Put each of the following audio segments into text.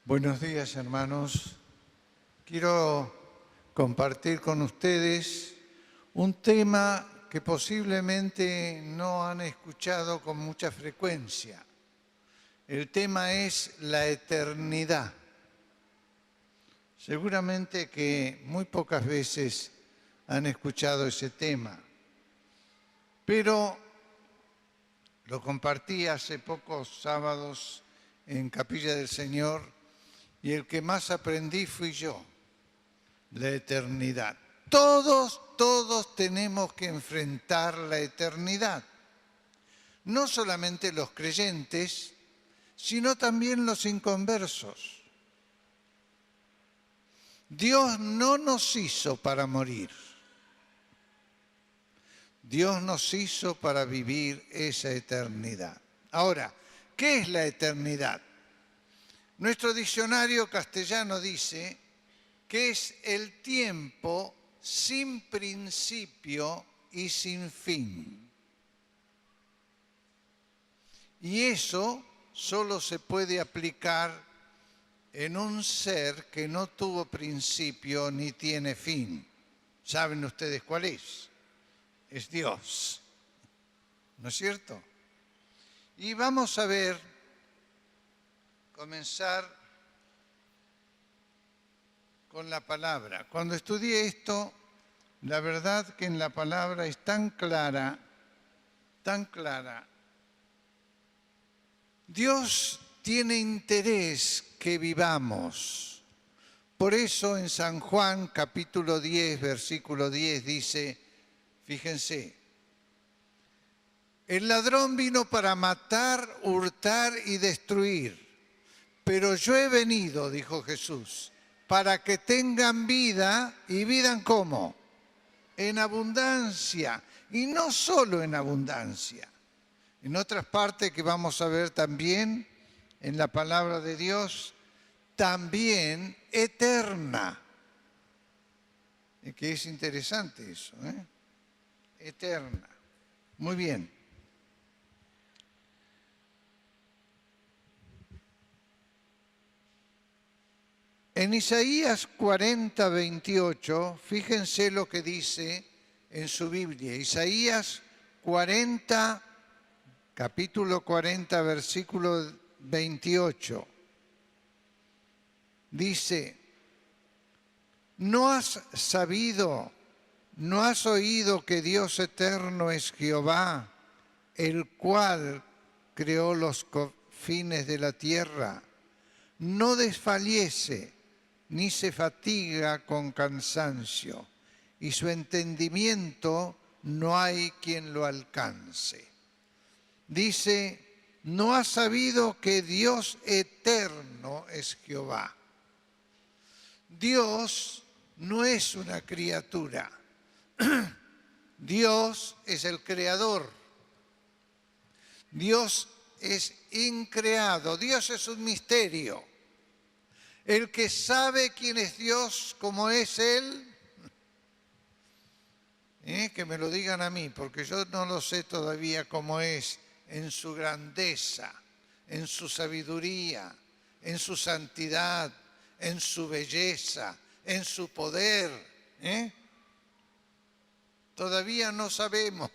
Buenos días, hermanos. Quiero compartir con ustedes un tema que posiblemente no han escuchado con mucha frecuencia. El tema es la eternidad. Seguramente que muy pocas veces han escuchado ese tema, pero lo compartí hace pocos sábados en Capilla del Señor y el que más aprendí fui yo, la eternidad. Todos tenemos que enfrentar la eternidad. No solamente los creyentes, sino también los inconversos. Dios no nos hizo para morir. Dios nos hizo para vivir esa eternidad. Ahora, ¿qué es la eternidad? Nuestro diccionario castellano dice que es el tiempo sin principio y sin fin. Y eso solo se puede aplicar en un ser que no tuvo principio ni tiene fin. ¿Saben ustedes cuál es? Es Dios. ¿No es cierto? Y vamos a comenzar con la palabra. Cuando estudié esto, la verdad que en la palabra es tan clara. Dios tiene interés que vivamos. Por eso en San Juan capítulo 10, versículo 10 dice, fíjense, el ladrón vino para matar, hurtar y destruir, pero yo he venido, dijo Jesús, para que tengan vida y vida ¿cómo? En abundancia, y no solo en abundancia. En otras partes que vamos a ver también en la palabra de Dios, también eterna. Que es interesante eso, ¿eh? Eterna. Muy bien. En Isaías 40, 28, fíjense lo que dice en su Biblia. Isaías 40, capítulo 40, versículo 28. Dice, ¿no has sabido, no has oído que Dios eterno es Jehová, el cual creó los confines de la tierra? No desfallece ni se fatiga con cansancio, y su entendimiento no hay quien lo alcance. Dice, ¿no has sabido que Dios eterno es Jehová? Dios no es una criatura. Dios es el creador. Dios es increado. Dios es un misterio. El que sabe quién es Dios, como es Él, que me lo digan a mí, porque yo no lo sé todavía cómo es en su grandeza, en su sabiduría, en su santidad, en su belleza, en su poder. Todavía no sabemos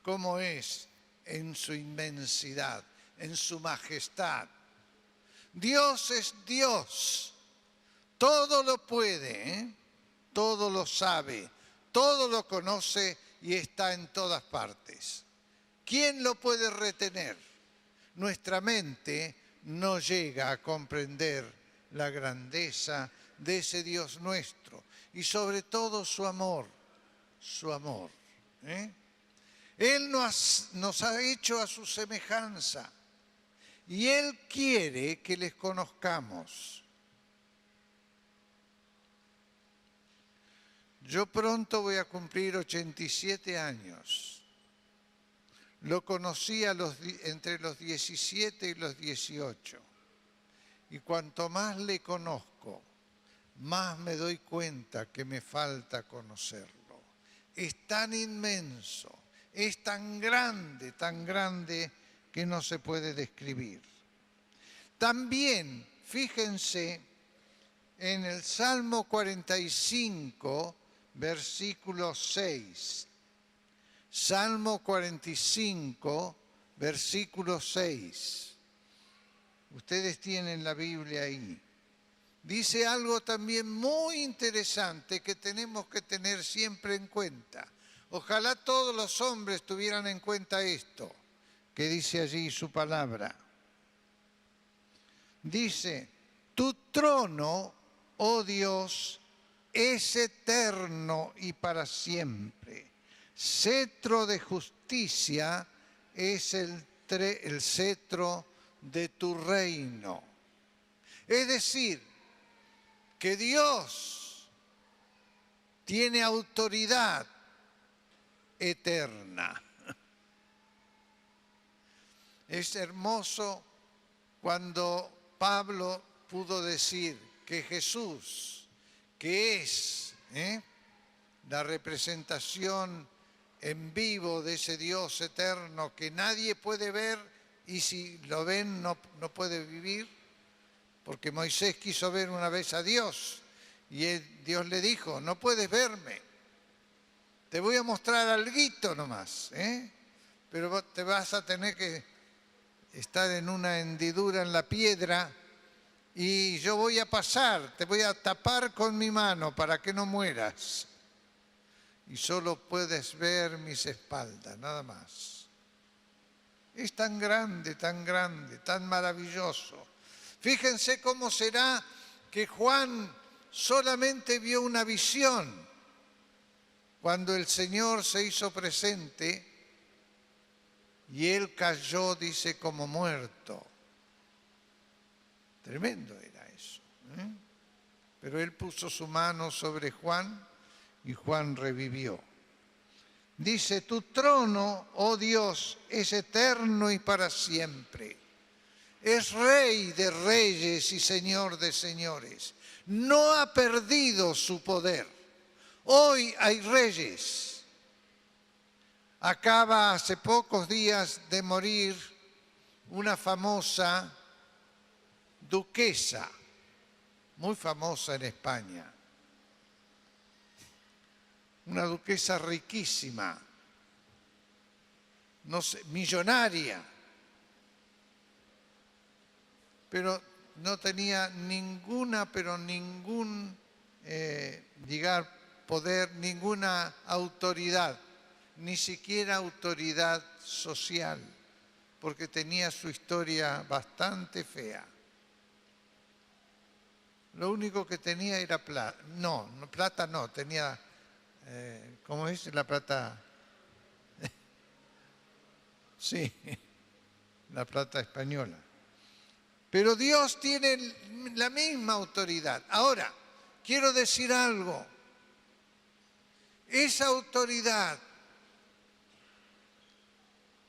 cómo es en su inmensidad, en su majestad. Dios es Dios, todo lo puede, todo lo sabe, todo lo conoce y está en todas partes. ¿Quién lo puede retener? Nuestra mente no llega a comprender la grandeza de ese Dios nuestro y sobre todo su amor. Él nos ha hecho a su semejanza. Y Él quiere que les conozcamos. Yo pronto voy a cumplir 87 años. Lo conocí entre los 17 y los 18. Y cuanto más le conozco, más me doy cuenta que me falta conocerlo. Es tan inmenso, es tan grande que no se puede describir. También fíjense en el Salmo 45, versículo 6. Salmo 45, versículo 6. Ustedes tienen la Biblia ahí. Dice algo también muy interesante que tenemos que tener siempre en cuenta. Ojalá todos los hombres tuvieran en cuenta esto, que dice allí su palabra. Dice, tu trono, oh Dios, es eterno y para siempre. Cetro de justicia es el cetro de tu reino. Es decir, que Dios tiene autoridad eterna. Es hermoso cuando Pablo pudo decir que Jesús, que es la representación en vivo de ese Dios eterno que nadie puede ver y si lo ven no puede vivir, porque Moisés quiso ver una vez a Dios y Dios le dijo, no puedes verme, te voy a mostrar alguito nomás, pero te vas a tener que estar en una hendidura en la piedra y yo voy a pasar, te voy a tapar con mi mano para que no mueras. Y solo puedes ver mis espaldas, nada más. Es tan grande, tan maravilloso. Fíjense cómo será que Juan solamente vio una visión cuando el Señor se hizo presente y él cayó, dice, como muerto. Tremendo era eso. Pero él puso su mano sobre Juan y Juan revivió. Dice, tu trono, oh Dios, es eterno y para siempre. Es Rey de reyes y Señor de señores. No ha perdido su poder. Hoy hay reyes. Acaba hace pocos días de morir una famosa duquesa, muy famosa en España. Una duquesa riquísima, no sé, millonaria, pero no tenía ningún poder, ninguna autoridad, ni siquiera autoridad social, porque tenía su historia bastante fea. Lo único que tenía era plata. No, plata no, tenía, ¿cómo es la plata? Sí, la plata española. Pero Dios tiene la misma autoridad. Ahora, quiero decir algo. Esa autoridad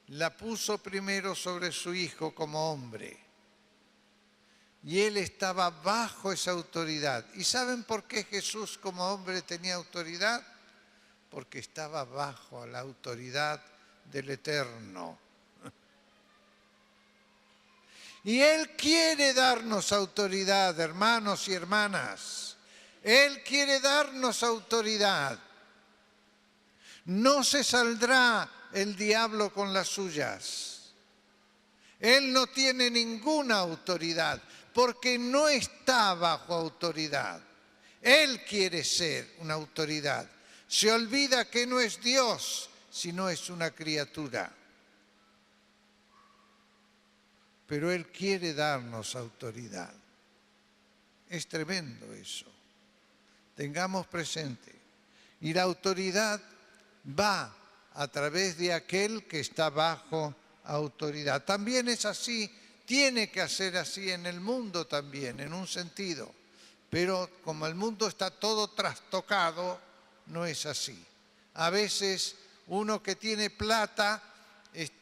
la puso primero sobre su Hijo como hombre. Y Él estaba bajo esa autoridad. ¿Y saben por qué Jesús como hombre tenía autoridad? Porque estaba bajo la autoridad del Eterno. Y Él quiere darnos autoridad, hermanos y hermanas. Él quiere darnos autoridad. No se saldrá el diablo con las suyas. Él no tiene ninguna autoridad porque no está bajo autoridad. Él quiere ser una autoridad. Se olvida que no es Dios, sino es una criatura. Pero Él quiere darnos autoridad. Es tremendo eso. Tengamos presente. Y la autoridad va a través de aquel que está bajo autoridad. También es así, tiene que ser así en el mundo también, en un sentido. Pero como el mundo está todo trastocado, no es así. A veces uno que tiene plata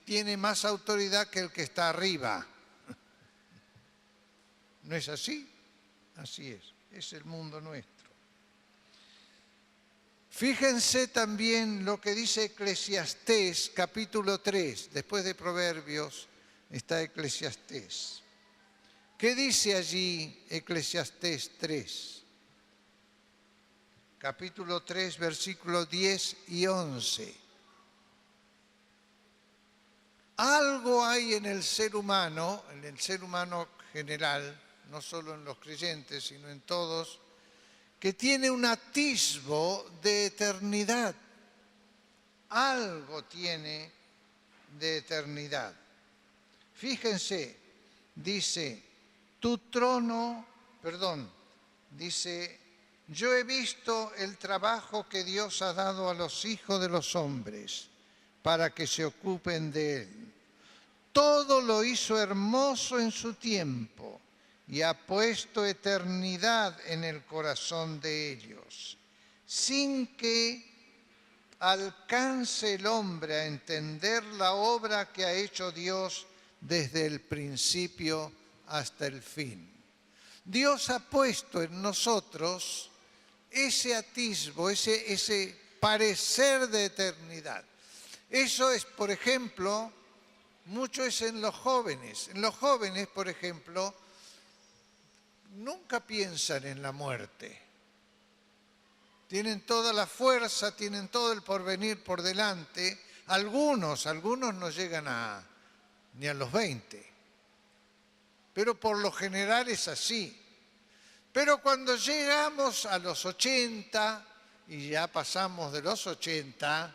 tiene más autoridad que el que está arriba. ¿No es así? Así es el mundo nuestro. Fíjense también lo que dice Eclesiastés, capítulo 3, después de Proverbios está Eclesiastés. ¿Qué dice allí Eclesiastés 3? Capítulo 3, versículos 10 y 11. Algo hay en el ser humano general, no solo en los creyentes, sino en todos, que tiene un atisbo de eternidad. Algo tiene de eternidad. Fíjense, dice, yo he visto el trabajo que Dios ha dado a los hijos de los hombres para que se ocupen de él. Todo lo hizo hermoso en su tiempo y ha puesto eternidad en el corazón de ellos, sin que alcance el hombre a entender la obra que ha hecho Dios desde el principio hasta el fin. Dios ha puesto en nosotros ese atisbo, ese parecer de eternidad. Eso es, por ejemplo, mucho es en los jóvenes. En los jóvenes, por ejemplo, nunca piensan en la muerte. Tienen toda la fuerza, tienen todo el porvenir por delante. Algunos no llegan ni a los 20. Pero por lo general es así. Pero cuando llegamos a los 80, y ya pasamos de los 80,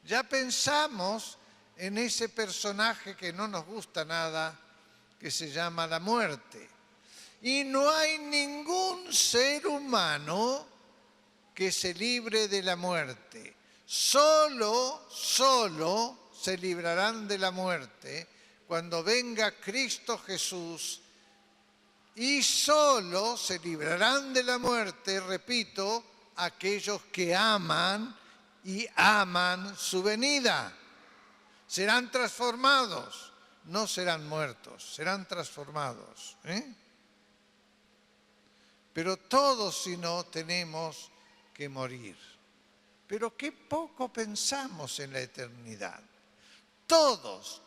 ya pensamos en ese personaje que no nos gusta nada, que se llama la muerte. Y no hay ningún ser humano que se libre de la muerte. Solo se librarán de la muerte cuando venga Cristo Jesús, y solo se librarán de la muerte, repito, aquellos que aman y aman su venida. Serán transformados, no serán muertos, serán transformados. Pero todos, si no, tenemos que morir. Pero qué poco pensamos en la eternidad. Todos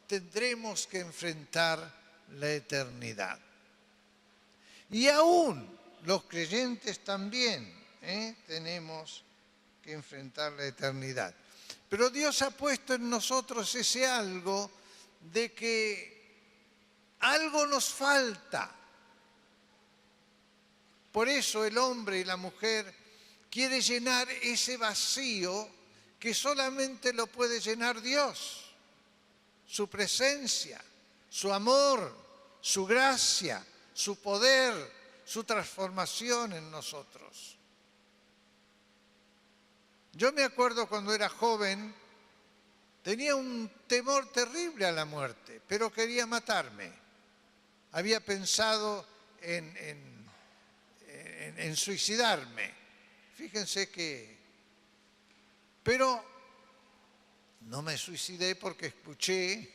tendremos que enfrentar la eternidad. Y aún los creyentes también tenemos que enfrentar la eternidad. Pero Dios ha puesto en nosotros ese algo de que algo nos falta. Por eso el hombre y la mujer quiere llenar ese vacío que solamente lo puede llenar Dios. Su presencia, su amor, su gracia, su poder, su transformación en nosotros. Yo me acuerdo cuando era joven, tenía un temor terrible a la muerte, pero quería matarme. Había pensado en suicidarme. Fíjense que... Pero no me suicidé porque escuché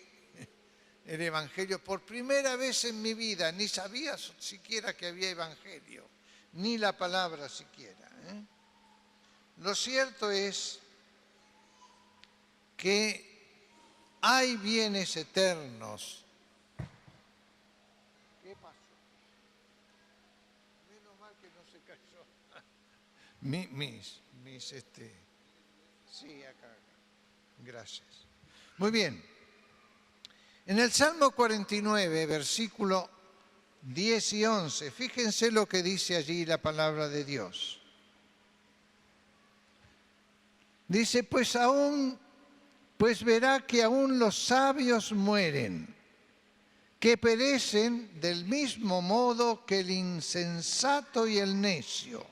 el Evangelio por primera vez en mi vida. Ni sabía siquiera que había Evangelio, ni la palabra siquiera. Lo cierto es que hay bienes eternos. ¿Qué pasó? Menos mal que no se cayó. Sí, acá. Gracias. Muy bien. En el Salmo 49, versículo 10 y 11, fíjense lo que dice allí la palabra de Dios. Dice, pues verá que aún los sabios mueren, que perecen del mismo modo que el insensato y el necio,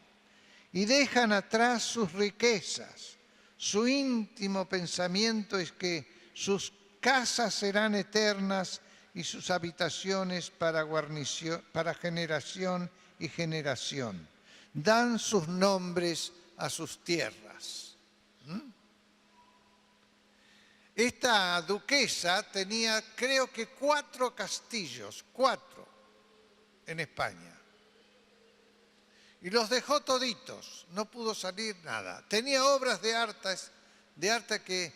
y dejan atrás sus riquezas. Su íntimo pensamiento es que sus casas serán eternas y sus habitaciones para guarnición, para generación y generación. Dan sus nombres a sus tierras. Esta duquesa tenía, creo que 4 castillos, 4 en España. Y los dejó toditos, no pudo salir nada. Tenía obras de arte que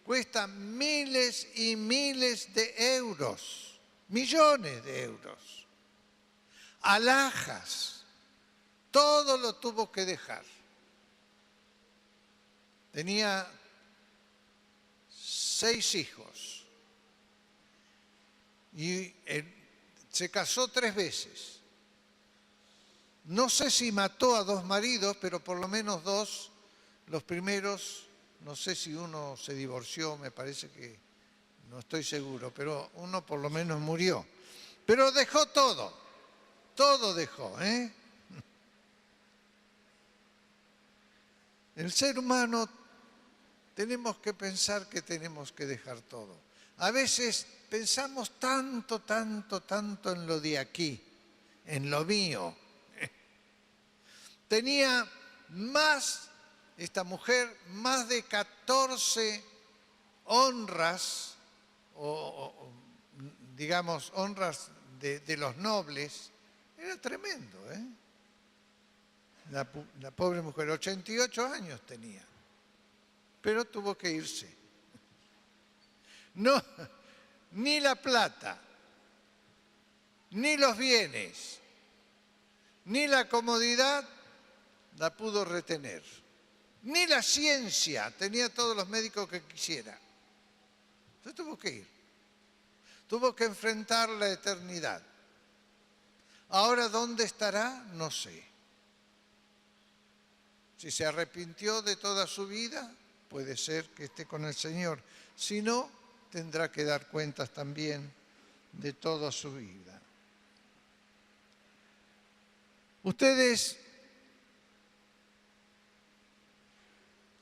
cuestan miles y miles de euros. millones de euros, alhajas, todo lo tuvo que dejar. Tenía 6 hijos y se casó 3 veces. No sé si mató a 2 maridos, pero por lo menos 2, los primeros, no sé si uno se divorció, me parece que, no estoy seguro, pero uno por lo menos murió. Pero dejó todo dejó, ¿eh? El ser humano tenemos que pensar que tenemos que dejar todo. A veces pensamos tanto en lo de aquí, en lo mío. Tenía esta mujer, más de 14 honras, digamos, honras de los nobles. Era tremendo, ¿eh? La pobre mujer, 88 años tenía, pero tuvo que irse. No, ni la plata, ni los bienes, ni la comodidad la pudo retener, ni la ciencia, tenía todos los médicos que quisiera. Entonces tuvo que ir, tuvo que enfrentar la eternidad. Ahora, ¿dónde estará? No sé. Si se arrepintió de toda su vida, puede ser que esté con el Señor. Si no, tendrá que dar cuentas también de toda su vida. Ustedes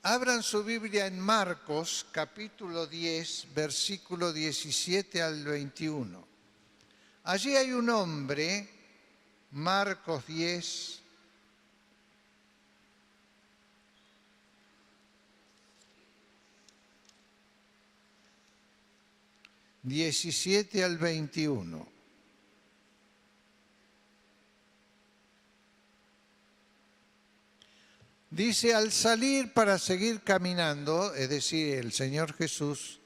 abran su Biblia en Marcos, capítulo 10, versículo 17 al 21. Allí hay un hombre, Marcos 10, 17 al 21. Dice, al salir para seguir caminando, es decir, el Señor Jesús,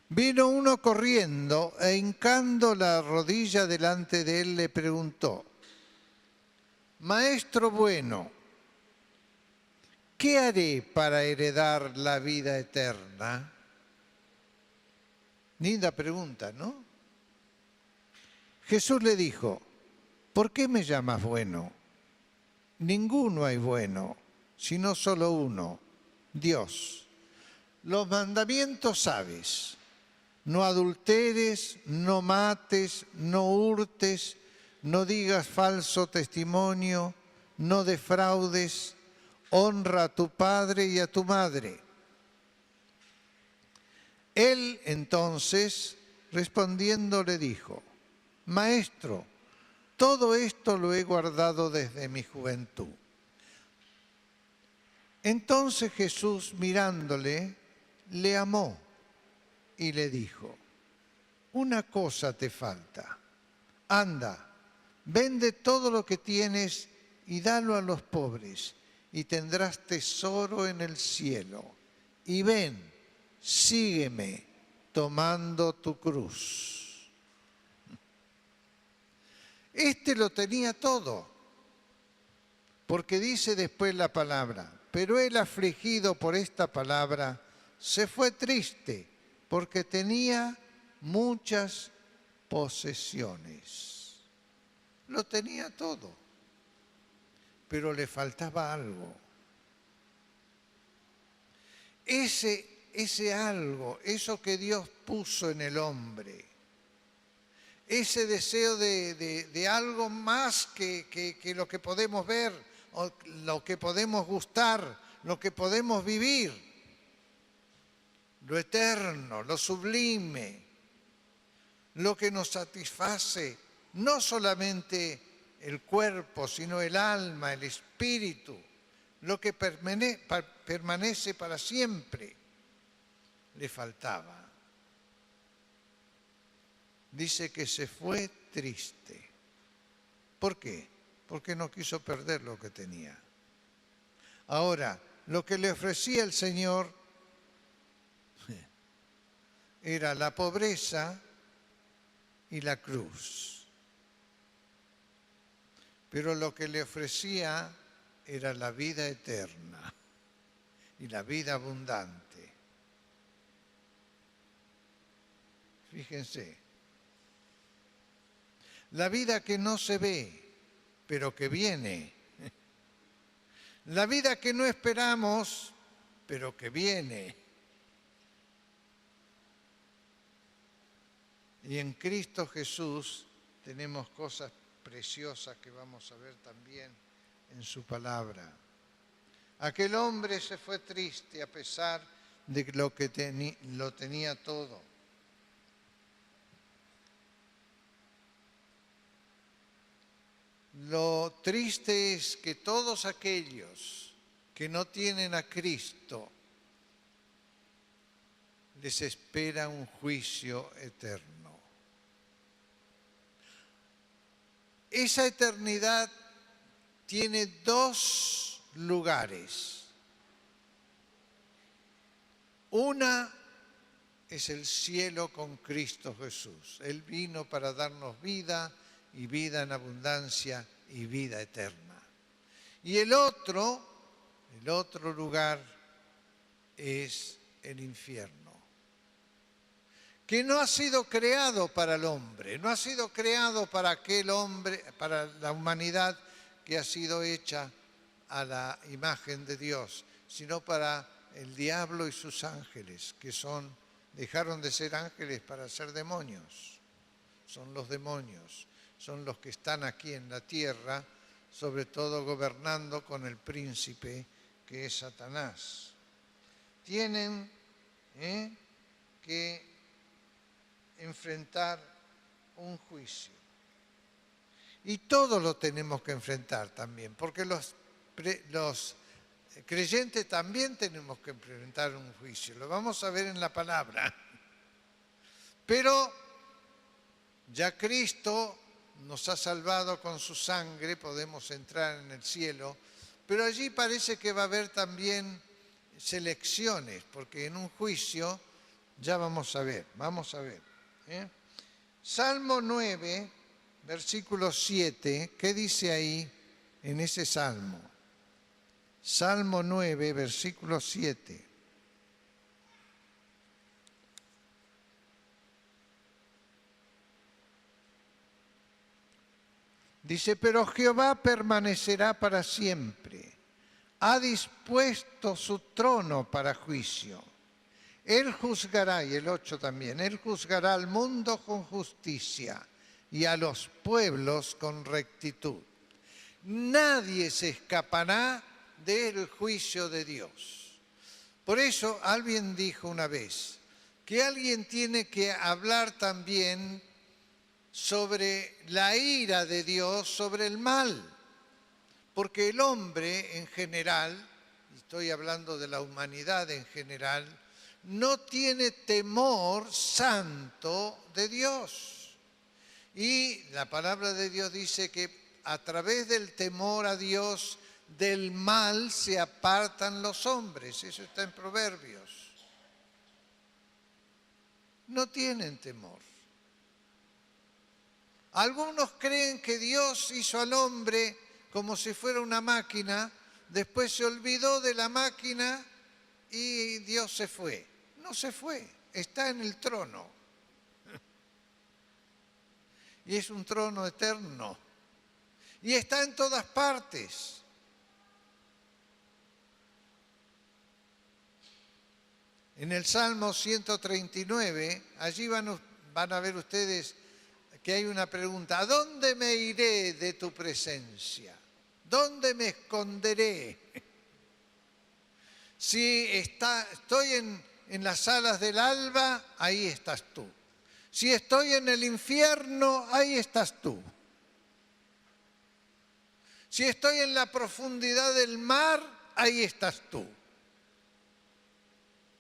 vino uno corriendo e hincando la rodilla delante de él le preguntó, Maestro bueno, ¿qué haré para heredar la vida eterna? Linda pregunta, ¿no? Jesús le dijo, ¿por qué me llamas bueno? Ninguno hay bueno, sino solo uno, Dios. Los mandamientos sabes, no adulteres, no mates, no hurtes, no digas falso testimonio, no defraudes, honra a tu padre y a tu madre. Él entonces, respondiendo, le dijo, Maestro, todo esto lo he guardado desde mi juventud. Entonces Jesús, mirándole, le amó y le dijo, una cosa te falta. Anda, vende todo lo que tienes y dalo a los pobres, y tendrás tesoro en el cielo. Y ven, sígueme tomando tu cruz. Este lo tenía todo, porque dice después la palabra, pero el afligido por esta palabra se fue triste, porque tenía muchas posesiones. Lo tenía todo, pero le faltaba algo. Ese algo, eso que Dios puso en el hombre, ese deseo de algo más que lo que podemos ver, o lo que podemos gustar, lo que podemos vivir, lo eterno, lo sublime, lo que nos satisface, no solamente el cuerpo, sino el alma, el espíritu, lo que permanece para siempre, le faltaba. Dice que se fue triste. ¿Por qué? Porque no quiso perder lo que tenía. Ahora, lo que le ofrecía el Señor era la pobreza y la cruz. Pero lo que le ofrecía era la vida eterna y la vida abundante. Fíjense, la vida que no se ve, pero que viene. La vida que no esperamos, pero que viene. Y en Cristo Jesús tenemos cosas preciosas que vamos a ver también en su palabra. Aquel hombre se fue triste a pesar de que lo tenía todo. Lo triste es que todos aquellos que no tienen a Cristo les espera un juicio eterno. Esa eternidad tiene dos lugares. Una es el cielo con Cristo Jesús. Él vino para darnos vida y vida en abundancia y vida eterna. Y el otro lugar es el infierno, que no ha sido creado para el hombre, no ha sido creado para aquel hombre, para la humanidad que ha sido hecha a la imagen de Dios, sino para el diablo y sus ángeles, que dejaron de ser ángeles para ser demonios. Son los demonios, son los que están aquí en la tierra, sobre todo gobernando con el príncipe que es Satanás. Tienen que enfrentar un juicio. Y todos lo tenemos que enfrentar también, porque los creyentes también tenemos que enfrentar un juicio. Lo vamos a ver en la palabra. Pero ya Cristo nos ha salvado con su sangre, podemos entrar en el cielo, pero allí parece que va a haber también selecciones, porque en un juicio ya vamos a ver. Salmo 9, versículo 7, ¿qué dice ahí en ese salmo? Salmo 9, versículo 7. Dice, pero Jehová permanecerá para siempre, ha dispuesto su trono para juicio. Él juzgará, y el 8 también, Él juzgará al mundo con justicia y a los pueblos con rectitud. Nadie se escapará del juicio de Dios. Por eso alguien dijo una vez que alguien tiene que hablar también sobre la ira de Dios sobre el mal, porque el hombre en general, estoy hablando de la humanidad en general, no tiene temor santo de Dios. Y la palabra de Dios dice que a través del temor a Dios, del mal se apartan los hombres. Eso está en Proverbios. No tienen temor. Algunos creen que Dios hizo al hombre como si fuera una máquina, después se olvidó de la máquina y Dios se fue. No se fue, está en el trono. Y es un trono eterno. Y está en todas partes. En el Salmo 139, allí van a ver ustedes que hay una pregunta: ¿a dónde me iré de tu presencia? ¿Dónde me esconderé? Si estoy en las alas del alba, ahí estás tú. Si estoy en el infierno, ahí estás tú. Si estoy en la profundidad del mar, ahí estás tú.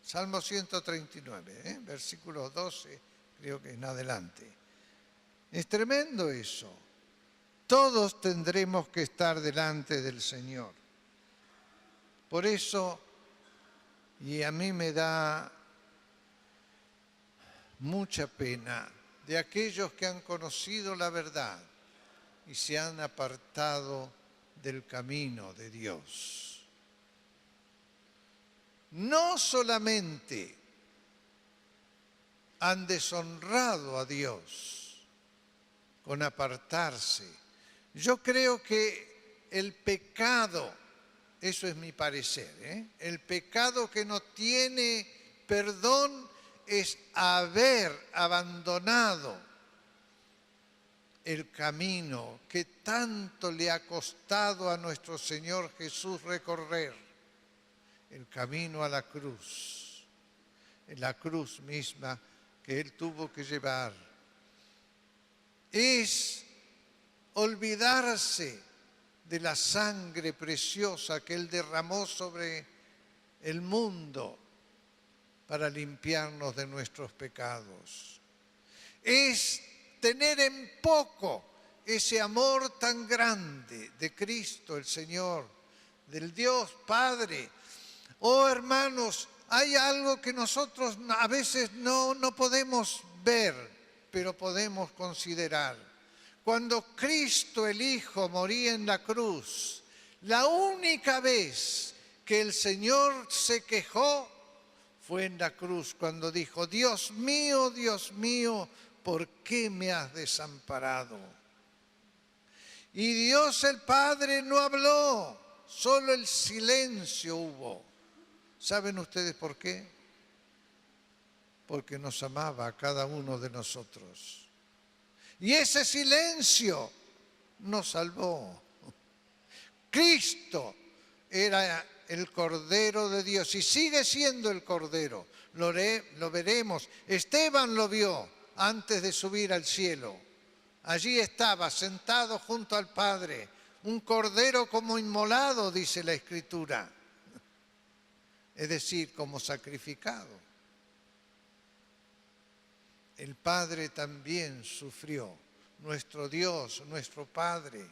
Salmo 139, versículo 12, creo que en adelante. Es tremendo eso. Todos tendremos que estar delante del Señor. Por eso, y a mí me da mucha pena de aquellos que han conocido la verdad y se han apartado del camino de Dios. No solamente han deshonrado a Dios con apartarse. Yo creo que el pecado, eso es mi parecer, el pecado que no tiene perdón es haber abandonado el camino que tanto le ha costado a nuestro Señor Jesús recorrer, el camino a la cruz, la cruz misma que Él tuvo que llevar. Es olvidarse de la sangre preciosa que Él derramó sobre el mundo para limpiarnos de nuestros pecados. Es tener en poco ese amor tan grande de Cristo el Señor, del Dios Padre. Oh hermanos, hay algo que nosotros a veces no podemos ver, pero podemos considerar. Cuando Cristo el Hijo moría en la cruz, la única vez que el Señor se quejó fue en la cruz, cuando dijo: Dios mío, ¿por qué me has desamparado? Y Dios el Padre no habló, solo el silencio hubo. ¿Saben ustedes por qué? Porque nos amaba a cada uno de nosotros. Y ese silencio nos salvó. Cristo era el Cordero de Dios y sigue siendo el Cordero. Lo veremos. Esteban lo vio antes de subir al cielo. Allí estaba, sentado junto al Padre, un Cordero como inmolado, dice la Escritura. Es decir, como sacrificado. El Padre también sufrió, nuestro Dios, nuestro Padre,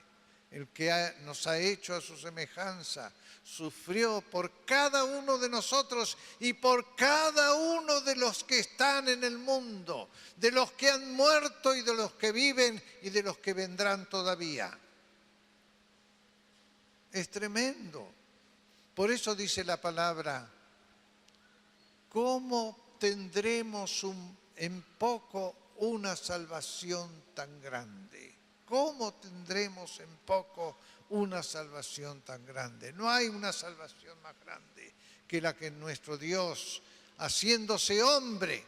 el que nos ha hecho a su semejanza, sufrió por cada uno de nosotros y por cada uno de los que están en el mundo, de los que han muerto y de los que viven y de los que vendrán todavía. Es tremendo. Por eso dice la palabra: ¿cómo tendremos en poco una salvación tan grande? ¿Cómo tendremos en poco una salvación tan grande? No hay una salvación más grande que la que nuestro Dios, haciéndose hombre,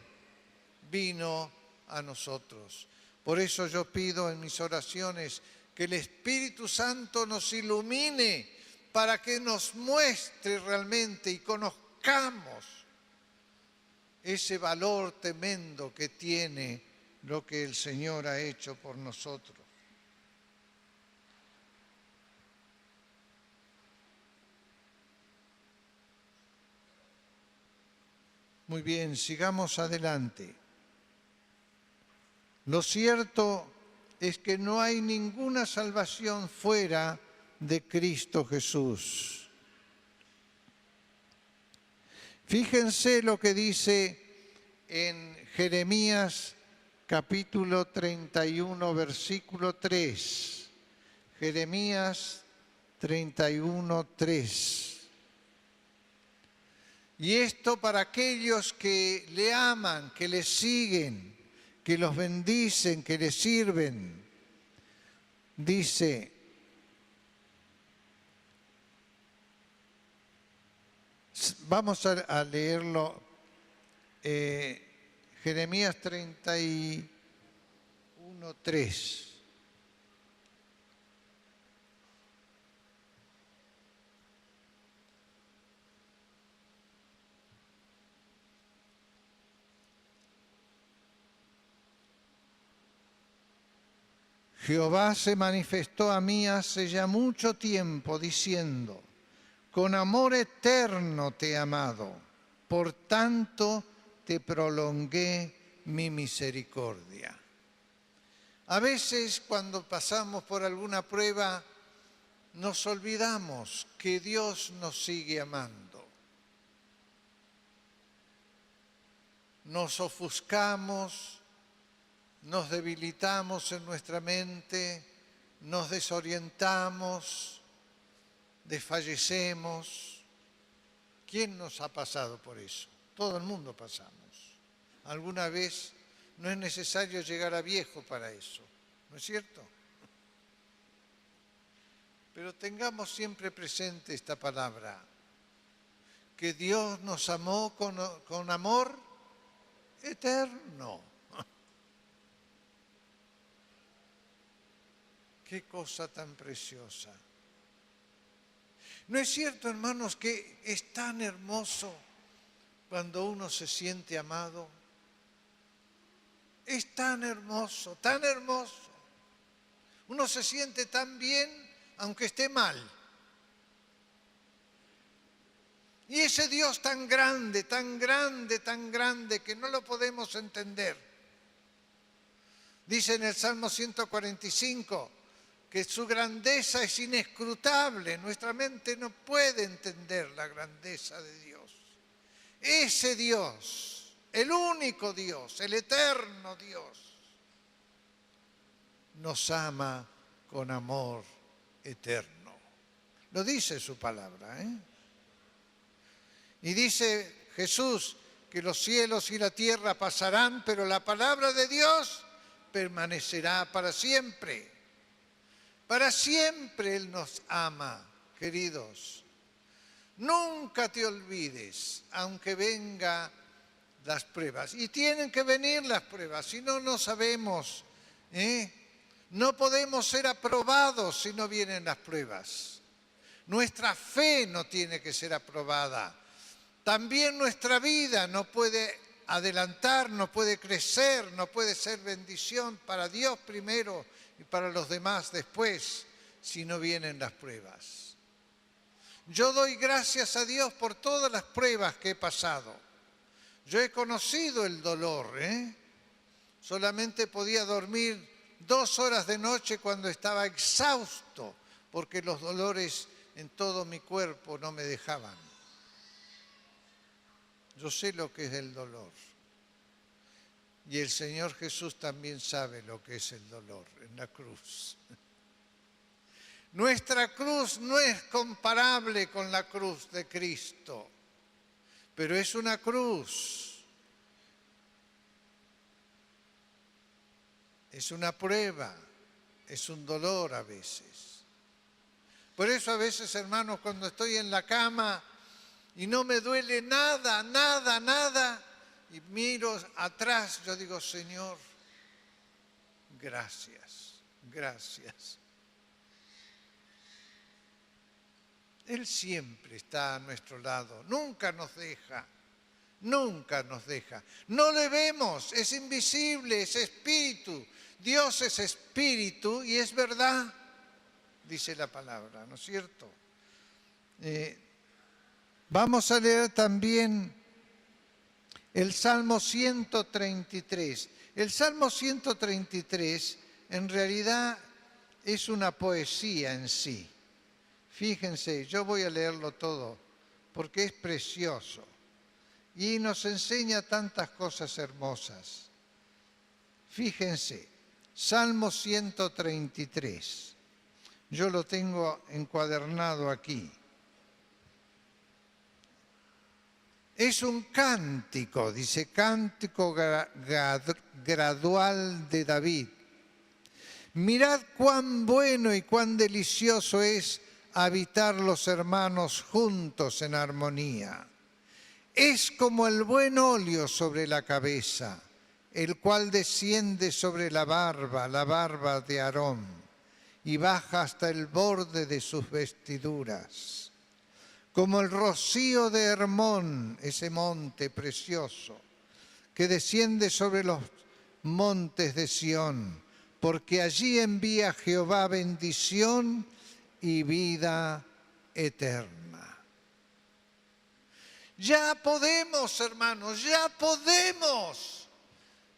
vino a nosotros. Por eso yo pido en mis oraciones que el Espíritu Santo nos ilumine para que nos muestre realmente y conozcamos ese valor tremendo que tiene lo que el Señor ha hecho por nosotros. Muy bien, sigamos adelante. Lo cierto es que no hay ninguna salvación fuera de Cristo Jesús. Fíjense lo que dice en Jeremías capítulo 31, versículo 3. Jeremías 31, 3. Y esto para aquellos que le aman, que le siguen, que los bendicen, que le sirven. Dice: vamos a leerlo, Jeremías 31, 3. Jehová se manifestó a mí hace ya mucho tiempo, diciendo: con amor eterno te he amado, por tanto te prolongué mi misericordia. A veces cuando pasamos por alguna prueba nos olvidamos que Dios nos sigue amando. Nos ofuscamos, nos debilitamos en nuestra mente, nos desorientamos, desfallecemos. ¿Quién nos ha pasado por eso? Todo el mundo pasamos. Alguna vez no es necesario llegar a viejo para eso, ¿no es cierto? Pero tengamos siempre presente esta palabra, que Dios nos amó con amor eterno. Qué cosa tan preciosa. ¿No es cierto, hermanos, que es tan hermoso cuando uno se siente amado? Es tan hermoso, tan hermoso. Uno se siente tan bien aunque esté mal. Y ese Dios tan grande, tan grande, tan grande, que no lo podemos entender. Dice en el Salmo 145 que su grandeza es inescrutable. Nuestra mente no puede entender la grandeza de Dios. Ese Dios, el único Dios, el eterno Dios, nos ama con amor eterno. Lo dice su palabra, ¿eh? Y dice Jesús que los cielos y la tierra pasarán, pero la palabra de Dios permanecerá para siempre. Para siempre Él nos ama, queridos. Nunca te olvides, aunque vengan las pruebas. Y tienen que venir las pruebas, si no, no sabemos, ¿eh? No podemos ser aprobados si no vienen las pruebas. Nuestra fe no tiene que ser aprobada. También nuestra vida no puede adelantar, no puede crecer, no puede ser bendición para Dios primero y para los demás después, si no vienen las pruebas. Yo doy gracias a Dios por todas las pruebas que he pasado. Yo he conocido el dolor, ¿eh? Solamente podía dormir 2 horas de noche cuando estaba exhausto, porque los dolores en todo mi cuerpo no me dejaban. Yo sé lo que es el dolor. Y el Señor Jesús también sabe lo que es el dolor en la cruz. Nuestra cruz no es comparable con la cruz de Cristo, pero es una cruz. Es una prueba, es un dolor a veces. Por eso a veces, hermanos, cuando estoy en la cama y no me duele nada, nada, nada, y miro atrás, yo digo, Señor, gracias, gracias. Él siempre está a nuestro lado, nunca nos deja, nunca nos deja. No le vemos, es invisible, es espíritu. Dios es espíritu y es verdad, dice la palabra, ¿no es cierto? Vamos a leer también el Salmo 133. El Salmo 133 en realidad es una poesía en sí. Fíjense, yo voy a leerlo todo porque es precioso y nos enseña tantas cosas hermosas. Fíjense, Salmo 133. Yo lo tengo encuadernado aquí. Es un cántico, dice, cántico gradual de David. Mirad cuán bueno y cuán delicioso es habitar los hermanos juntos en armonía. Es como el buen óleo sobre la cabeza, el cual desciende sobre la barba de Aarón, y baja hasta el borde de sus vestiduras. Como el rocío de Hermón, ese monte precioso, que desciende sobre los montes de Sión, porque allí envía Jehová bendición y vida eterna. Ya podemos, hermanos, ya podemos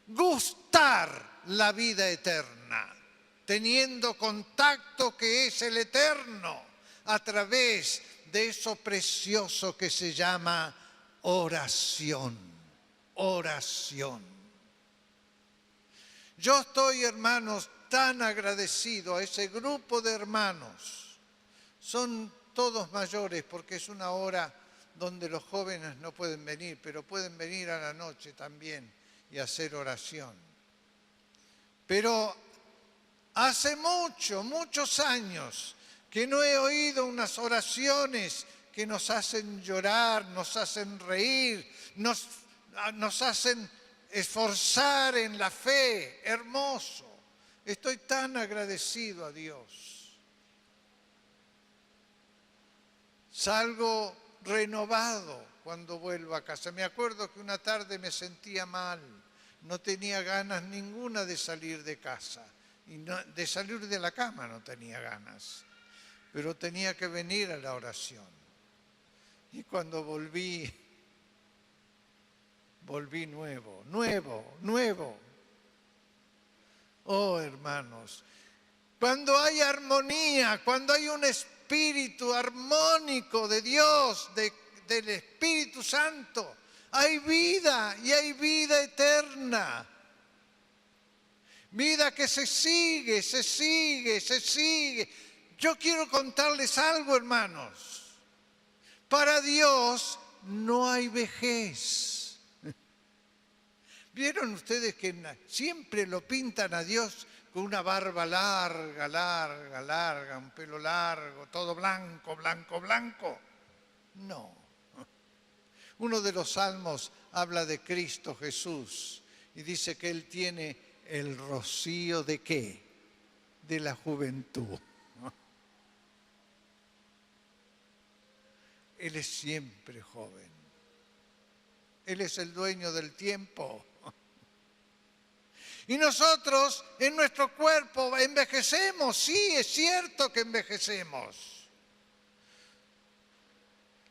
gustar la vida eterna, teniendo contacto que es el eterno a través de eso precioso que se llama oración. Oración. Yo estoy, hermanos, tan agradecido a ese grupo de hermanos. Son todos mayores porque es una hora donde los jóvenes no pueden venir, pero pueden venir a la noche también y hacer oración. Pero hace muchos años que no he oído unas oraciones que nos hacen llorar, nos hacen reír, nos hacen esforzar en la fe. Hermoso. Estoy tan agradecido a Dios. Salgo renovado cuando vuelvo a casa. Me acuerdo que una tarde me sentía mal, no tenía ganas ninguna de salir de casa, y de salir de la cama no tenía ganas, pero tenía que venir a la oración. Y cuando volví nuevo. Oh, hermanos, cuando hay armonía, cuando hay un espíritu armónico de Dios, del Espíritu Santo, hay vida y hay vida eterna. Vida que se sigue. Yo quiero contarles algo, hermanos. Para Dios no hay vejez. ¿Vieron ustedes que siempre lo pintan a Dios con una barba larga, un pelo largo, todo blanco? No. Uno de los salmos habla de Cristo Jesús y dice que Él tiene el rocío ¿de qué? De la juventud. Él es siempre joven. Él es el dueño del tiempo. Y nosotros en nuestro cuerpo envejecemos, sí, es cierto que envejecemos.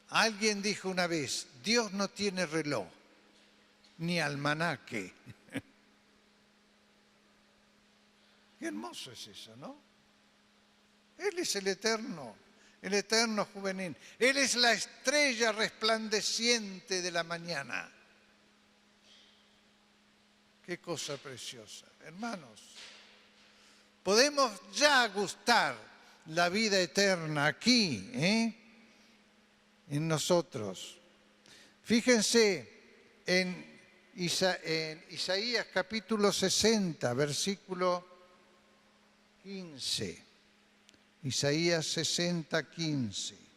Alguien dijo una vez, Dios no tiene reloj, ni almanaque. Qué hermoso es eso, ¿no? Él es el eterno juvenil. Él es la estrella resplandeciente de la mañana. Qué cosa preciosa. Hermanos, podemos ya gustar la vida eterna aquí, en nosotros. Fíjense en Isaías capítulo 60, versículo 15. Isaías 60, 15.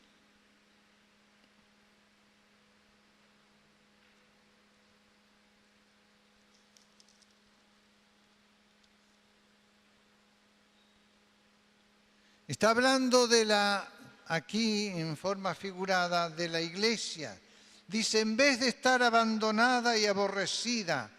Está hablando aquí en forma figurada de la iglesia. Dice, en vez de estar abandonada y aborrecida,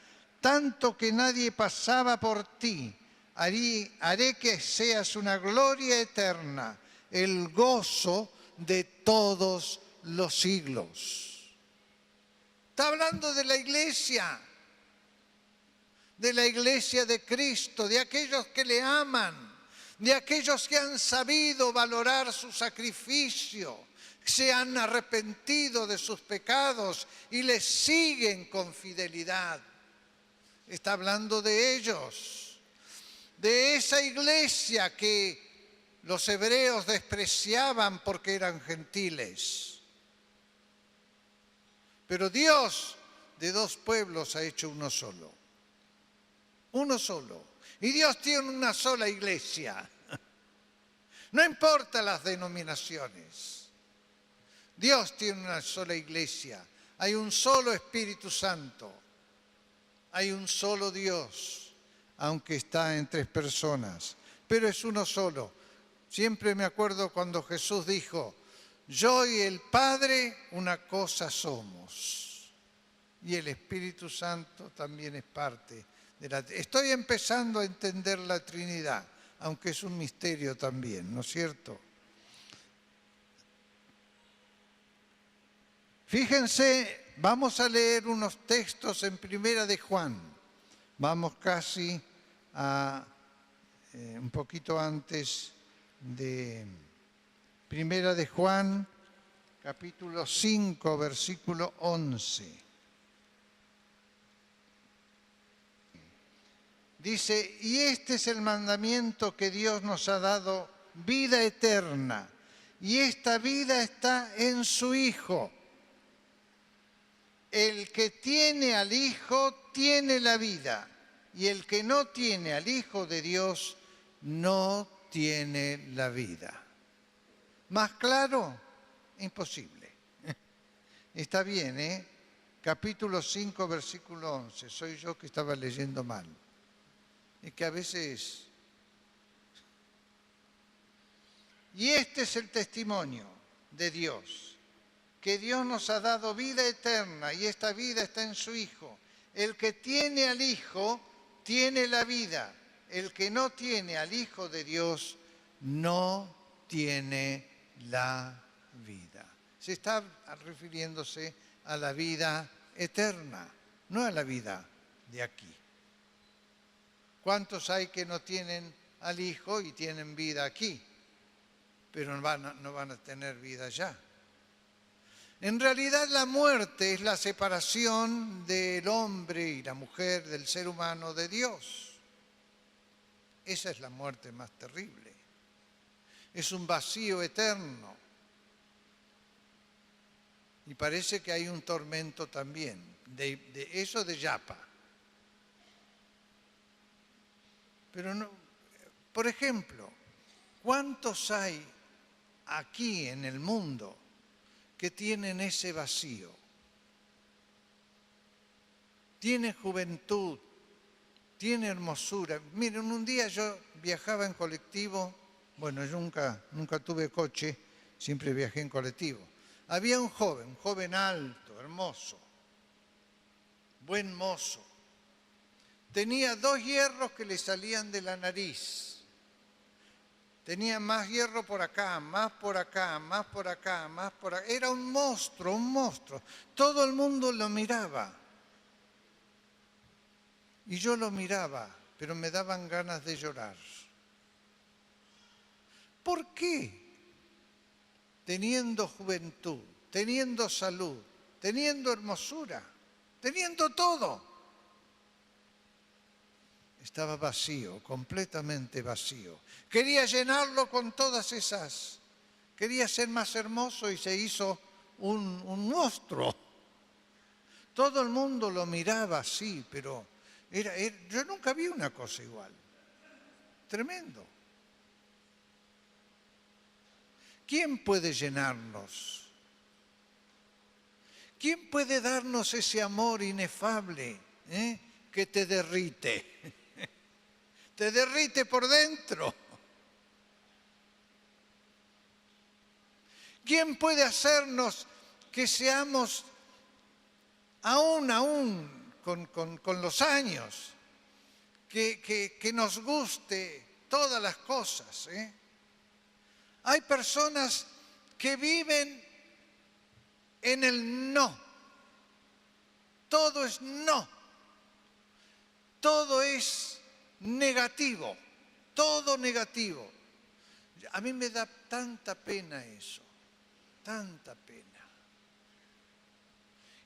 tanto que nadie pasaba por ti, haré que seas una gloria eterna, el gozo de todos los siglos. Está hablando de la iglesia de Cristo, de aquellos que le aman, de aquellos que han sabido valorar su sacrificio, se han arrepentido de sus pecados y le siguen con fidelidad. Está hablando de ellos, de esa iglesia que los hebreos despreciaban porque eran gentiles. Pero Dios de dos pueblos ha hecho uno solo. Uno solo. Y Dios tiene una sola iglesia. No importa las denominaciones. Dios tiene una sola iglesia. Hay un solo Espíritu Santo. Hay un solo Dios, aunque está en tres personas. Pero es uno solo. Siempre me acuerdo cuando Jesús dijo, yo y el Padre una cosa somos. Y el Espíritu Santo también es parte. Estoy empezando a entender la Trinidad, aunque es un misterio también, ¿no es cierto? Fíjense, vamos a leer unos textos en Primera de Juan. Vamos casi a un poquito antes de Primera de Juan, capítulo 5, versículo 11. Dice, y este es el mandamiento que Dios nos ha dado, vida eterna. Y esta vida está en su Hijo. El que tiene al Hijo tiene la vida. Y el que no tiene al Hijo de Dios no tiene la vida. ¿Más claro? Imposible. Está bien, ¿eh? Capítulo 5, versículo 11. Soy yo que estaba leyendo mal. Es que a veces... Y este es el testimonio de Dios, que Dios nos ha dado vida eterna y esta vida está en su Hijo. El que tiene al Hijo tiene la vida. El que no tiene al Hijo de Dios no tiene la vida. Se está refiriéndose a la vida eterna, no a la vida de aquí. ¿Cuántos hay que no tienen al Hijo y tienen vida aquí? Pero no van a tener vida allá. En realidad la muerte es la separación del hombre y la mujer, del ser humano de Dios. Esa es la muerte más terrible. Es un vacío eterno. Y parece que hay un tormento también, de eso de Yapa. Pero no, por ejemplo, ¿cuántos hay aquí en el mundo que tienen ese vacío? Tiene juventud, tiene hermosura. Miren, un día yo viajaba en colectivo, bueno, yo nunca tuve coche, siempre viajé en colectivo. Había un joven alto, hermoso, buen mozo. Tenía 2 hierros que le salían de la nariz. Tenía más hierro por acá, más por acá, más por acá, más por acá. Era un monstruo, un monstruo. Todo el mundo lo miraba. Y yo lo miraba, pero me daban ganas de llorar. ¿Por qué? Teniendo juventud, teniendo salud, teniendo hermosura, teniendo todo. Estaba vacío, completamente vacío. Quería llenarlo con todas esas. Quería ser más hermoso y se hizo un monstruo. Todo el mundo lo miraba así, pero yo nunca vi una cosa igual. Tremendo. ¿Quién puede llenarnos? ¿Quién puede darnos ese amor inefable que te derrite? Te derrite por dentro. ¿Quién puede hacernos que seamos, aún con los años, que nos guste todas las cosas? Hay personas que viven en el no. Todo es no. Todo es negativo, todo negativo. A mí me da tanta pena eso, tanta pena.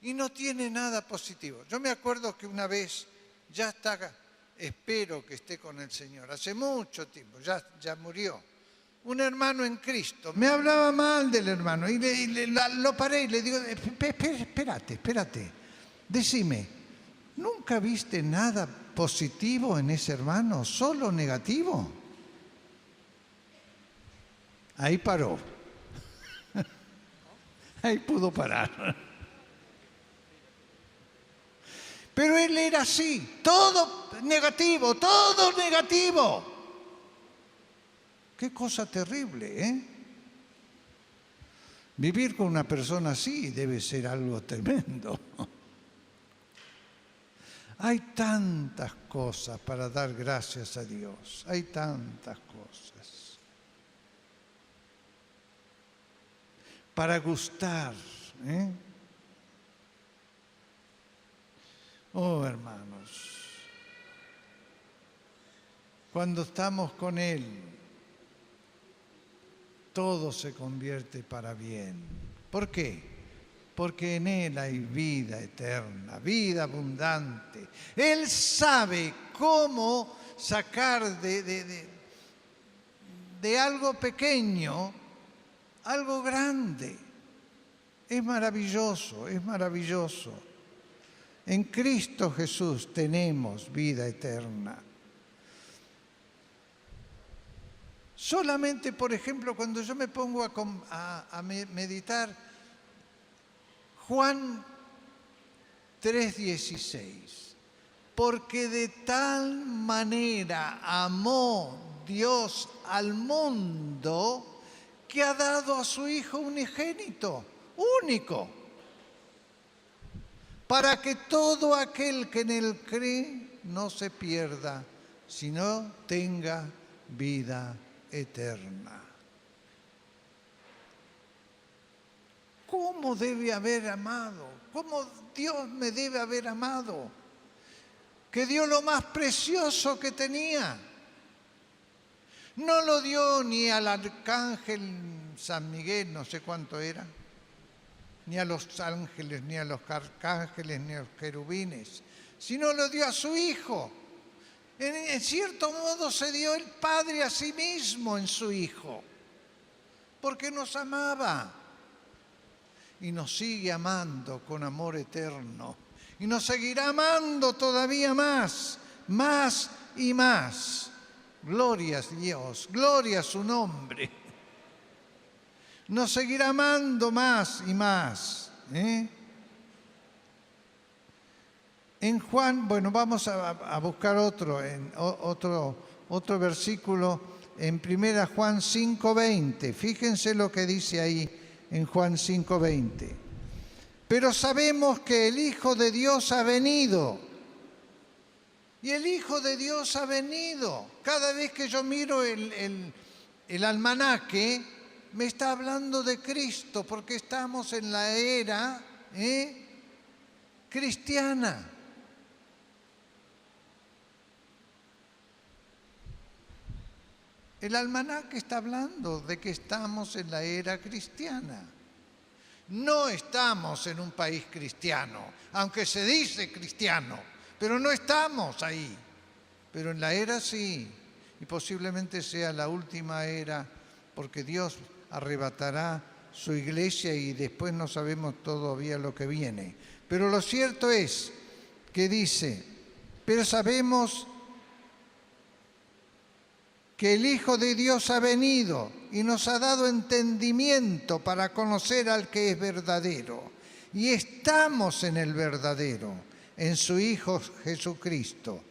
Y no tiene nada positivo. Yo me acuerdo que una vez, espero que esté con el Señor, hace mucho tiempo, ya murió, un hermano en Cristo. Me hablaba mal del hermano y lo paré y le digo, espérate, decime, ¿nunca viste nada positivo en ese hermano? ¿Solo negativo? Ahí paró. Ahí pudo parar. Pero él era así, todo negativo, todo negativo. Qué cosa terrible, ¿eh? Vivir con una persona así debe ser algo tremendo. Hay tantas cosas para dar gracias a Dios, hay tantas cosas. Para gustar, ¿eh? Oh, hermanos, cuando estamos con Él, todo se convierte para bien. ¿Por qué? Porque en Él hay vida eterna, vida abundante. Él sabe cómo sacar de algo pequeño algo grande. Es maravilloso, es maravilloso. En Cristo Jesús tenemos vida eterna. Solamente, por ejemplo, cuando yo me pongo a meditar Juan 3:16, porque de tal manera amó Dios al mundo que ha dado a su Hijo unigénito, único, para que todo aquel que en él cree no se pierda, sino tenga vida eterna. ¿Cómo debe haber amado? ¿Cómo Dios me debe haber amado? Que dio lo más precioso que tenía. No lo dio ni al arcángel San Miguel, no sé cuánto era, ni a los ángeles, ni a los arcángeles, ni a los querubines, sino lo dio a su Hijo. En cierto modo se dio el Padre a sí mismo en su Hijo, porque nos amaba y nos sigue amando con amor eterno y nos seguirá amando todavía más, más y más. Gloria a Dios, gloria a su nombre. Nos seguirá amando más y más. En Juan, bueno, vamos a buscar otro versículo en 1 Juan 5:20. Fíjense lo que dice ahí en Juan 5:20. Pero sabemos que el Hijo de Dios ha venido. Y el Hijo de Dios ha venido. Cada vez que yo miro el almanaque, me está hablando de Cristo, porque estamos en la era cristiana. El almanaque está hablando de que estamos en la era cristiana. No estamos en un país cristiano, aunque se dice cristiano, pero no estamos ahí. Pero en la era sí, y posiblemente sea la última era, porque Dios arrebatará su iglesia y después no sabemos todavía lo que viene. Pero lo cierto es que dice, pero sabemos que el Hijo de Dios ha venido y nos ha dado entendimiento para conocer al que es verdadero. Y estamos en el verdadero, en su Hijo Jesucristo.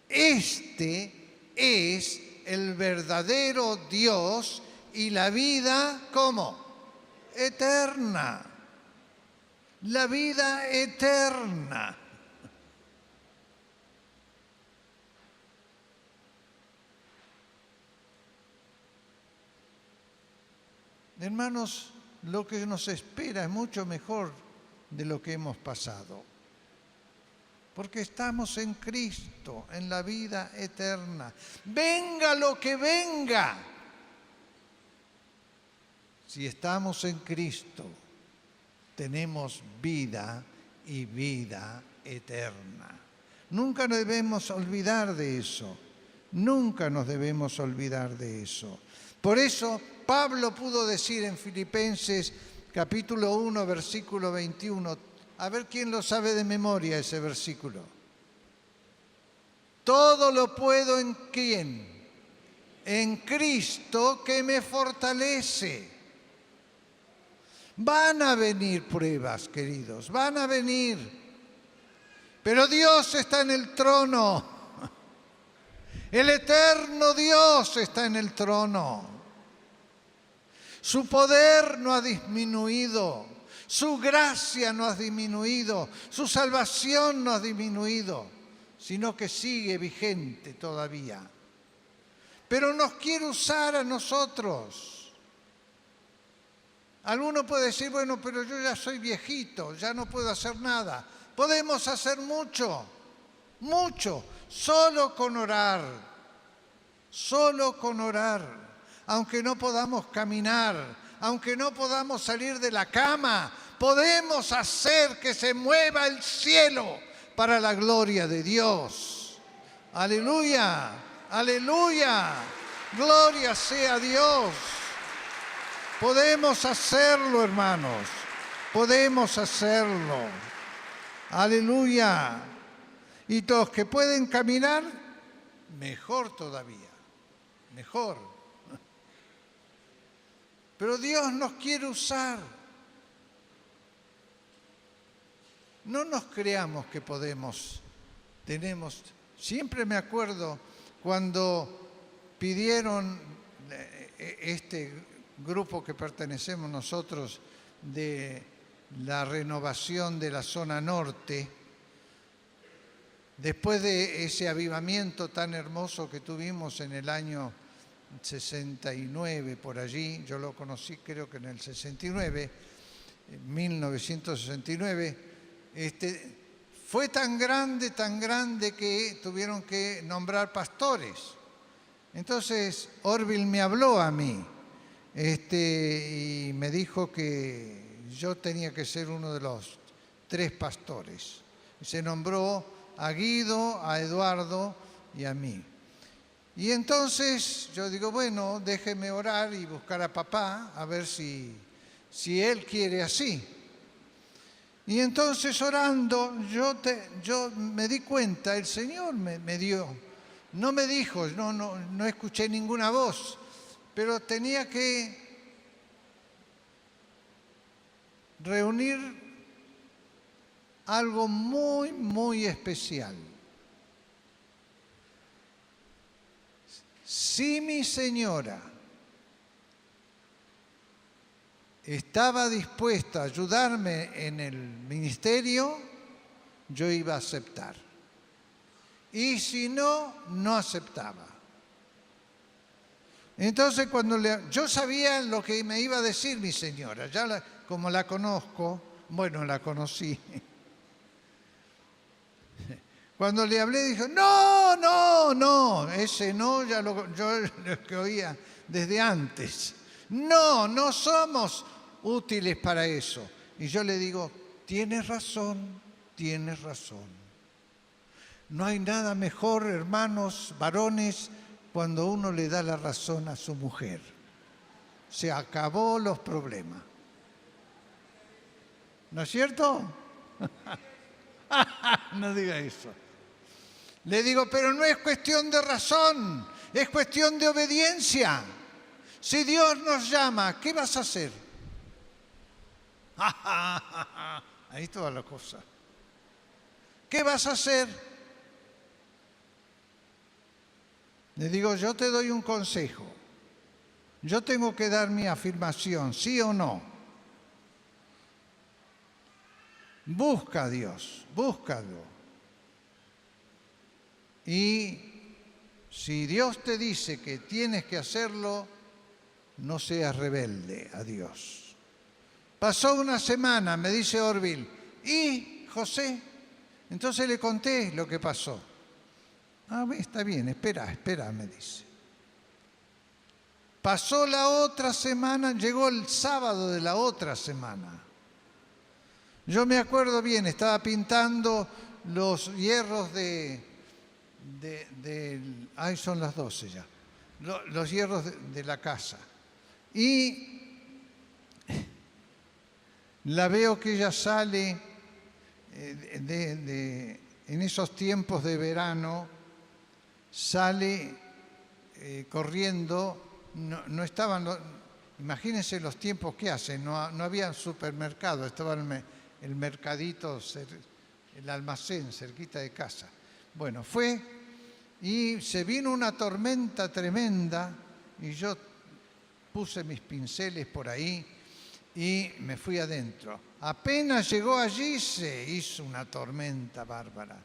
Este es el verdadero Dios y la vida, ¿cómo? Eterna. La vida eterna. Hermanos, lo que nos espera es mucho mejor de lo que hemos pasado, porque estamos en Cristo, en la vida eterna. Venga lo que venga, si estamos en Cristo, tenemos vida y vida eterna. Nunca nos debemos olvidar de eso, nunca nos debemos olvidar de eso. Por eso Pablo pudo decir en Filipenses capítulo 1, versículo 21, a ver quién lo sabe de memoria ese versículo. Todo lo puedo en ¿quién? En Cristo que me fortalece. Van a venir pruebas, queridos, van a venir. Pero Dios está en el trono. El eterno Dios está en el trono. Su poder no ha disminuido, su gracia no ha disminuido, su salvación no ha disminuido, sino que sigue vigente todavía. Pero nos quiere usar a nosotros. Alguno puede decir, bueno, pero yo ya soy viejito, ya no puedo hacer nada. Podemos hacer mucho, mucho, solo con orar, aunque no podamos caminar, aunque no podamos salir de la cama, podemos hacer que se mueva el cielo para la gloria de Dios. Aleluya, aleluya. Gloria sea a Dios. Podemos hacerlo, hermanos. Podemos hacerlo. Aleluya. Y los que pueden caminar, mejor todavía. Mejor. Pero Dios nos quiere usar. No nos creamos que podemos. Siempre me acuerdo cuando pidieron este grupo que pertenecemos nosotros de la renovación de la zona norte, después de ese avivamiento tan hermoso que tuvimos en el año 69, por allí, yo lo conocí creo que en el 69, en 1969, fue tan grande que tuvieron que nombrar pastores. Entonces Orville me habló a mí y me dijo que yo tenía que ser uno de los 3 pastores. Se nombró a Guido, a Eduardo y a mí. Y entonces yo digo, bueno, déjeme orar y buscar a papá a ver si él quiere así. Y entonces orando, yo me di cuenta, el Señor me dio, no me dijo, no escuché ninguna voz, pero tenía que reunir algo muy, muy especial. Si mi señora estaba dispuesta a ayudarme en el ministerio, yo iba a aceptar. Y si no, no aceptaba. Entonces, yo sabía lo que me iba a decir mi señora, como la conozco, bueno, la conocí. Cuando le hablé, dijo, no, ese no, yo lo que oía desde antes. No somos útiles para eso. Y yo le digo, tienes razón. No hay nada mejor, hermanos, varones, cuando uno le da la razón a su mujer. Se acabó los problemas. ¿No es cierto? No diga eso. Le digo, pero no es cuestión de razón, es cuestión de obediencia. Si Dios nos llama, ¿qué vas a hacer? Ahí toda la cosa. ¿Qué vas a hacer? Le digo, yo te doy un consejo. Yo tengo que dar mi afirmación, sí o no. Busca a Dios, búscalo. Y si Dios te dice que tienes que hacerlo, no seas rebelde a Dios. Pasó una semana, me dice Orville, ¿y José? Entonces le conté lo que pasó. Está bien, espera, me dice. Pasó la otra semana, llegó el sábado de la otra semana. Yo me acuerdo bien, estaba pintando los hierros son las 12 ya. Los hierros de la casa. Y la veo que ella sale en esos tiempos de verano, sale corriendo, no estaban, imagínense los tiempos que hacen, no había supermercado, estaba el mercadito, el almacén cerquita de casa. Bueno, fue y se vino una tormenta tremenda y yo puse mis pinceles por ahí y me fui adentro. Apenas llegó allí se hizo una tormenta bárbara.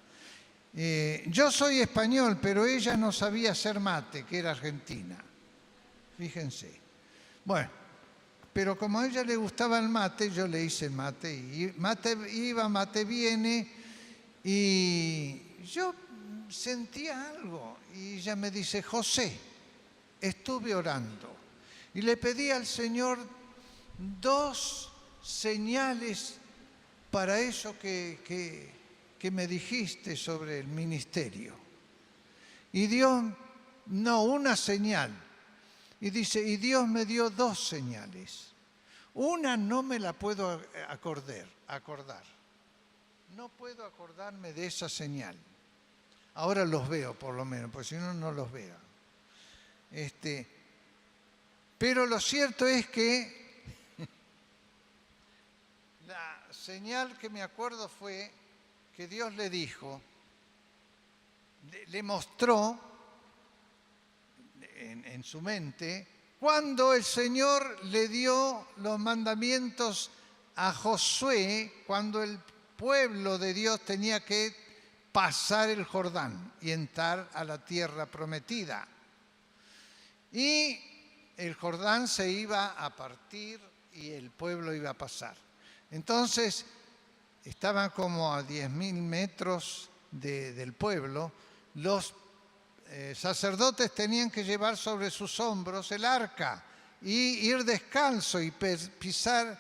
Yo soy español, pero ella no sabía hacer mate, que era argentina. Fíjense. Bueno, pero como a ella le gustaba el mate, yo le hice el mate. Y mate iba, mate viene. Y yo sentía algo. Y ella me dice, José, estuve orando. Y le pedí al Señor 2 señales para eso que me dijiste sobre el ministerio. Y Dios, no, una señal. Y dice, y Dios me dio 2 señales. Una no me la puedo acordar. No puedo acordarme de esa señal. Ahora los veo por lo menos, porque si no, no los veo. Pero lo cierto es que la señal que me acuerdo fue que Dios le dijo, le mostró en su mente, cuando el Señor le dio los mandamientos a Josué, cuando el pueblo de Dios tenía que pasar el Jordán y entrar a la tierra prometida. Y el Jordán se iba a partir y el pueblo iba a pasar. Entonces, estaban como a 10.000 metros del pueblo. Los sacerdotes tenían que llevar sobre sus hombros el arca y ir descalzo y pisar.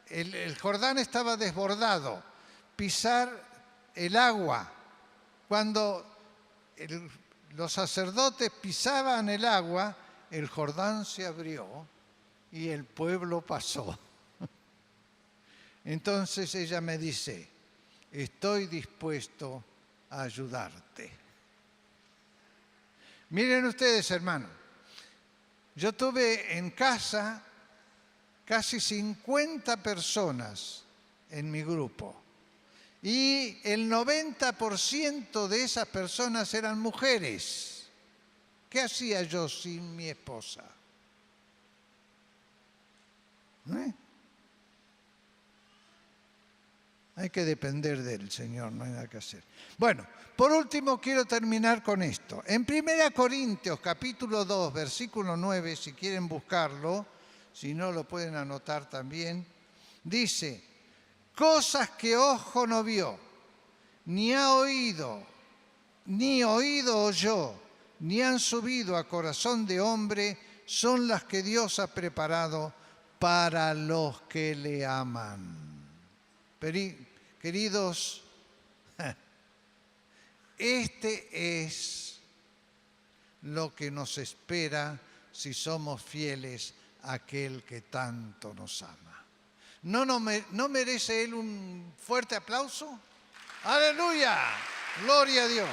El Jordán estaba desbordado. Pisar el agua. Cuando los sacerdotes pisaban el agua, el Jordán se abrió y el pueblo pasó. Entonces ella me dice, estoy dispuesto a ayudarte. Miren ustedes, hermanos, yo tuve en casa casi 50 personas en mi grupo y el 90% de esas personas eran mujeres. ¿Qué hacía yo sin mi esposa? Hay que depender del Señor, no hay nada que hacer. Bueno, por último quiero terminar con esto. En 1 Corintios capítulo 2, versículo 9, si quieren buscarlo, si no lo pueden anotar también, dice, cosas que ojo no vio, ni ha oído, ni oído oyó, ni han subido a corazón de hombre, son las que Dios ha preparado para los que le aman. Queridos, este es lo que nos espera si somos fieles a aquel que tanto nos ama. ¿No merece Él un fuerte aplauso? ¡Aleluya! ¡Gloria a Dios!